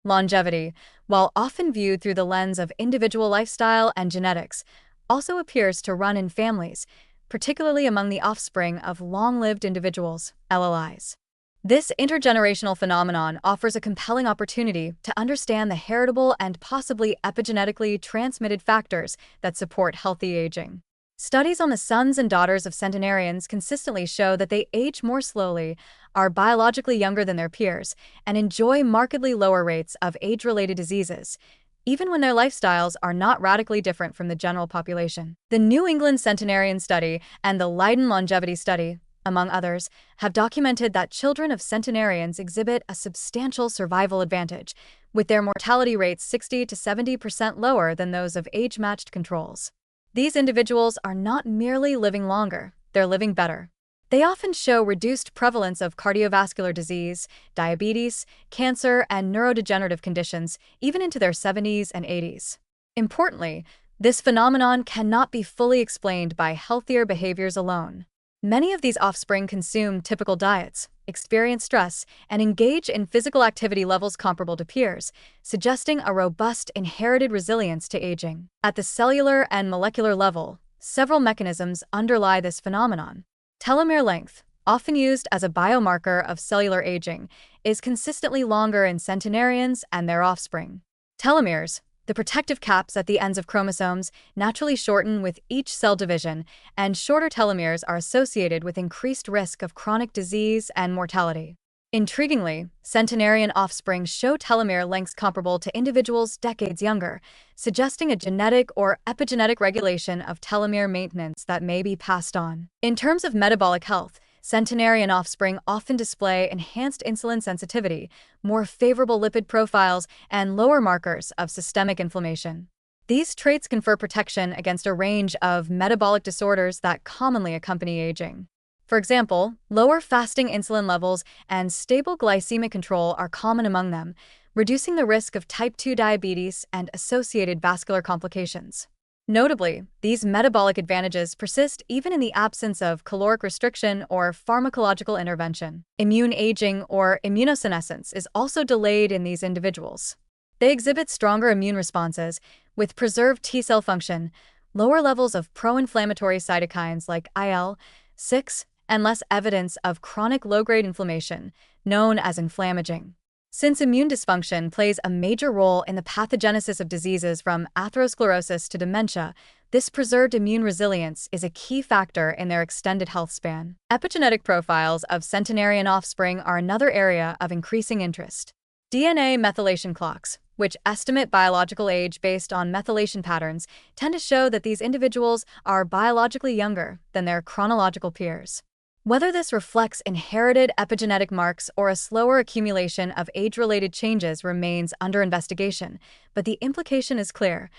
Longevity, while often viewed through the lens of individual lifestyle and genetics, also appears to run in families, particularly among the offspring of long-lived individuals, LLIs. This intergenerational phenomenon offers a compelling opportunity to understand the heritable and possibly epigenetically transmitted factors that support healthy aging. Studies on the sons and daughters of centenarians consistently show that they age more slowly, are biologically younger than their peers, and enjoy markedly lower rates of age-related diseases, even when their lifestyles are not radically different from the general population. The New England Centenarian Study and the Leiden Longevity Study, among others, have documented that children of centenarians exhibit a substantial survival advantage, with their mortality rates 60 to 70% lower than those of age-matched controls. These individuals are not merely living longer, they're living better. They often show reduced prevalence of cardiovascular disease, diabetes, cancer, and neurodegenerative conditions, even into their 70s and 80s. Importantly, this phenomenon cannot be fully explained by healthier behaviors alone. Many of these offspring consume typical diets, experience stress, and engage in physical activity levels comparable to peers, suggesting a robust inherited resilience to aging. At the cellular and molecular level, several mechanisms underlie this phenomenon. Telomere length, often used as a biomarker of cellular aging, is consistently longer in centenarians and their offspring. Telomeres, the protective caps at the ends of chromosomes, naturally shorten with each cell division, and shorter telomeres are associated with increased risk of chronic disease and mortality. Intriguingly, centenarian offspring show telomere lengths comparable to individuals decades younger, suggesting a genetic or epigenetic regulation of telomere maintenance that may be passed on. In terms of metabolic health, centenarian offspring often display enhanced insulin sensitivity, more favorable lipid profiles, and lower markers of systemic inflammation. These traits confer protection against a range of metabolic disorders that commonly accompany aging. For example, lower fasting insulin levels and stable glycemic control are common among them, reducing the risk of type 2 diabetes and associated vascular complications. Notably, these metabolic advantages persist even in the absence of caloric restriction or pharmacological intervention. Immune aging or immunosenescence is also delayed in these individuals. They exhibit stronger immune responses, with preserved T-cell function, lower levels of pro-inflammatory cytokines like IL-6, and less evidence of chronic low-grade inflammation, known as inflammaging. Since immune dysfunction plays a major role in the pathogenesis of diseases from atherosclerosis to dementia, this preserved immune resilience is a key factor in their extended health span. Epigenetic profiles of centenarian offspring are another area of increasing interest. DNA methylation clocks, which estimate biological age based on methylation patterns, tend to show that these individuals are biologically younger than their chronological peers. Whether this reflects inherited epigenetic marks or a slower accumulation of age-related changes remains under investigation, but the implication is clear.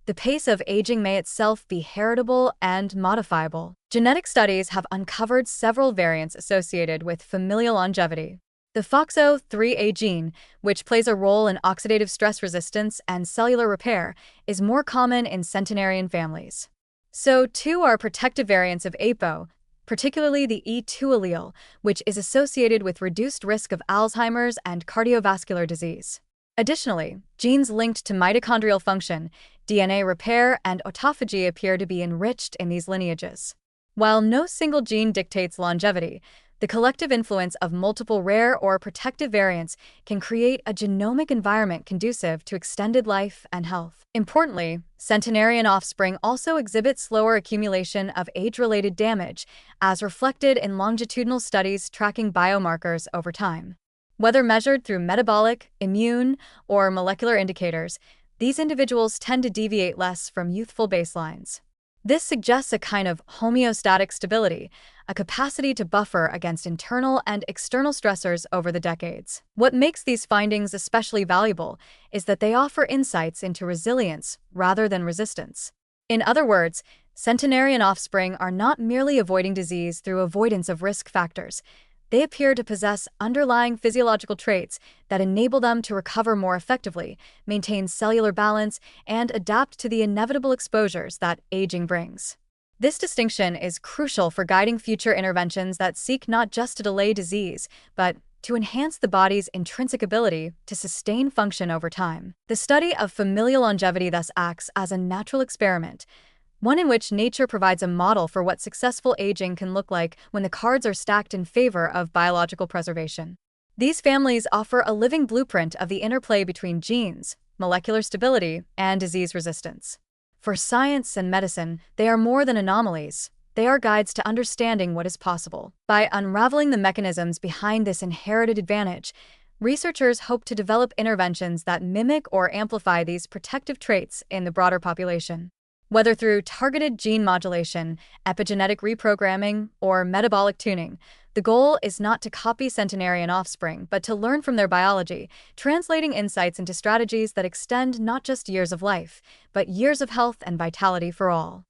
The pace of aging may itself be heritable and modifiable. Genetic studies have uncovered several variants associated with familial longevity. The FOXO3A gene, which plays a role in oxidative stress resistance and cellular repair, is more common in centenarian families. So, too, are protective variants of APO, particularly the E2 allele, which is associated with reduced risk of Alzheimer's and cardiovascular disease. Additionally, genes linked to mitochondrial function, DNA repair, and autophagy appear to be enriched in these lineages. While no single gene dictates longevity, the collective influence of multiple rare or protective variants can create a genomic environment conducive to extended life and health. Importantly, centenarian offspring also exhibit slower accumulation of age-related damage, as reflected in longitudinal studies tracking biomarkers over time. Whether measured through metabolic, immune, or molecular indicators, these individuals tend to deviate less from youthful baselines. This suggests a kind of homeostatic stability, a capacity to buffer against internal and external stressors over the decades. What makes these findings especially valuable is that they offer insights into resilience rather than resistance. In other words, centenarian offspring are not merely avoiding disease through avoidance of risk factors. They appear to possess underlying physiological traits that enable them to recover more effectively, maintain cellular balance, and adapt to the inevitable exposures that aging brings. This distinction is crucial for guiding future interventions that seek not just to delay disease, but to enhance the body's intrinsic ability to sustain function over time. The study of familial longevity thus acts as a natural experiment, one in which nature provides a model for what successful aging can look like when the cards are stacked in favor of biological preservation. These families offer a living blueprint of the interplay between genes, molecular stability, and disease resistance. For science and medicine, they are more than anomalies. They are guides to understanding what is possible. By unraveling the mechanisms behind this inherited advantage, researchers hope to develop interventions that mimic or amplify these protective traits in the broader population. Whether through targeted gene modulation, epigenetic reprogramming, or metabolic tuning, the goal is not to copy centenarian offspring, but to learn from their biology, translating insights into strategies that extend not just years of life, but years of health and vitality for all.